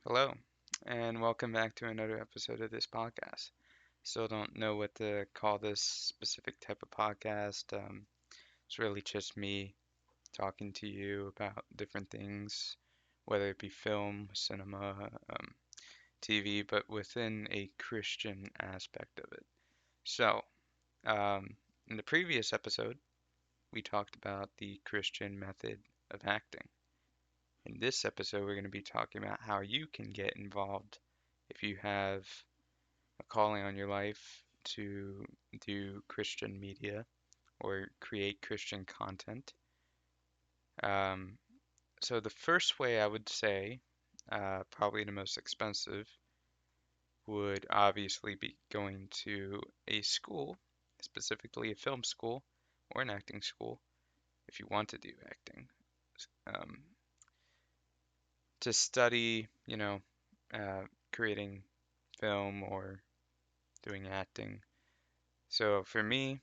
Hello, and welcome back to another episode of this podcast. Still don't know what to call this specific type of podcast. It's really just me talking to you about different things, whether it be film, cinema, TV, but within a Christian aspect of it. So, um, in the previous episode, we talked about the Christian method of acting. In this episode, we're going to be talking about how you can get involved if you have a calling on your life to do Christian media or create Christian content. Um, so the first way I would say, probably the most expensive, would obviously be going to a school, specifically a film school or an acting school, if you want to do acting, um, to study, creating film or doing acting. So for me,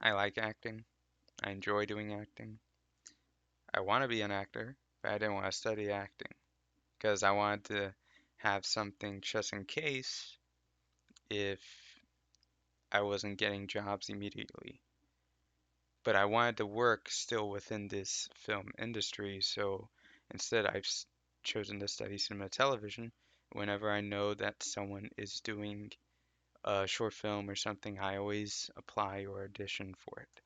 I like acting. I enjoy doing acting. I want to be an actor, but I didn't want to study acting because I wanted to have something just in case if I wasn't getting jobs immediately. But I wanted to work still within this film industry, so instead chosen to study cinema television. Whenever I know that someone is doing a short film or something, I always apply or audition for it.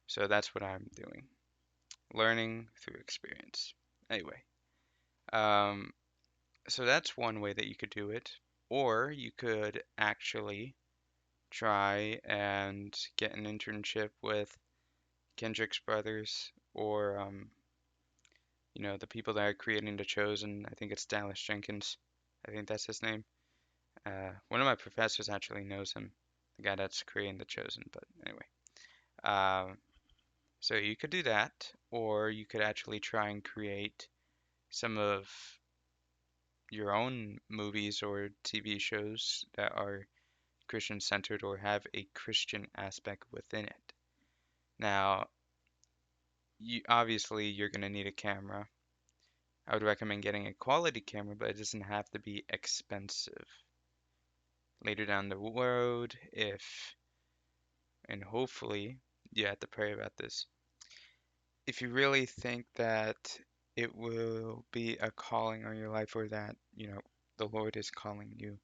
So that's what I'm doing, learning through experience. Anyway, um, so that's one way that you could do it. Or you could actually try and get an internship with Kendrick's Brothers or, the people that are creating The Chosen. I think it's Dallas Jenkins. I think that's his name. One of my professors actually knows him, the guy that's creating The Chosen. But anyway, um, so you could do that, or you could actually try and create some of your own movies or TV shows that are Christian centered or have a Christian aspect within it. Now, obviously you're going to need a camera. I would recommend getting a quality camera, but it doesn't have to be expensive. Later down the road, if and hopefully you have to pray about this. If you really think that it will be a calling on your life or that, the Lord is calling you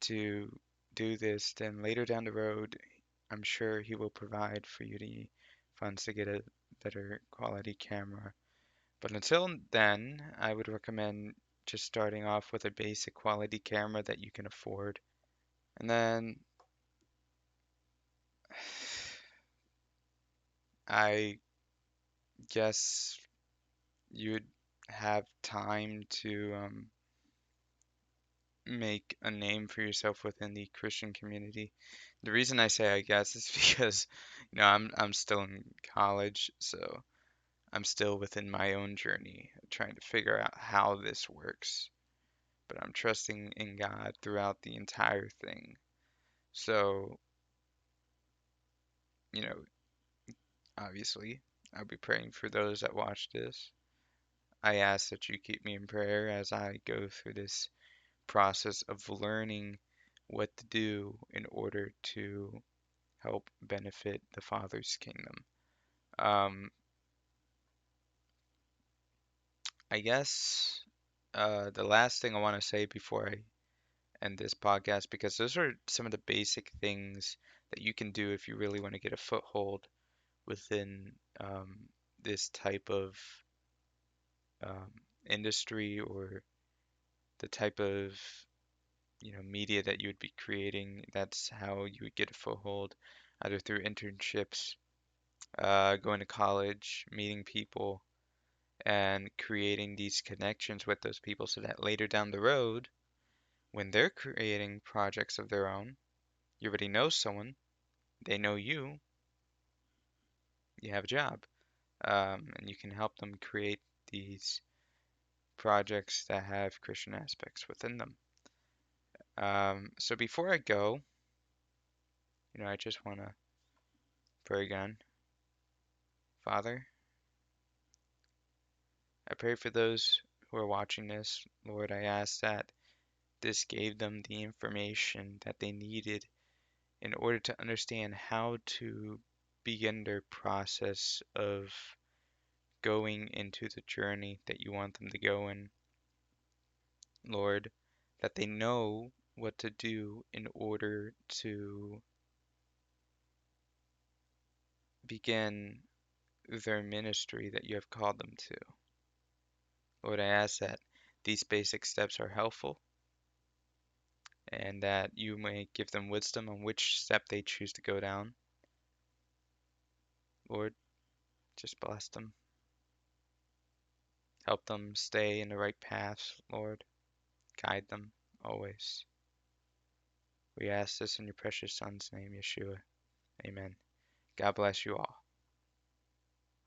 to do this, then later down the road, I'm sure He will provide for you the funds to get a better quality camera. But until then, I would recommend just starting off with a basic quality camera that you can afford. And then I guess you'd have time to make a name for yourself within the Christian community. The reason I say I guess is because, I'm still in college, so I'm still within my own journey, trying to figure out how this works. But I'm trusting in God throughout the entire thing. So, you know, obviously, I'll be praying for those that watch this. I ask that you keep me in prayer as I go through this process of learning what to do in order to help benefit the Father's kingdom. Um, I guess the last thing I want to say before I end this podcast, because those are some of the basic things that you can do if you really want to get a foothold within this type of um, industry or the type of media that you would be creating. That's how you would get a foothold, either through internships, going to college, meeting people, and creating these connections with those people so that later down the road, when they're creating projects of their own, you already know someone, they know you have a job, and you can help them create these projects that have Christian aspects within them. So before I go, I just want to pray again. Father, I pray for those who are watching this, Lord, I ask that this gave them the information that they needed in order to understand how to begin their process of going into the journey that you want them to go in, Lord, that they know what to do in order to begin their ministry that you have called them to. Lord, I ask that these basic steps are helpful and that you may give them wisdom on which step they choose to go down. Lord, just bless them. Help them stay in the right path, Lord. Guide them always. We ask this in your precious Son's name, Yeshua. Amen. God bless you all.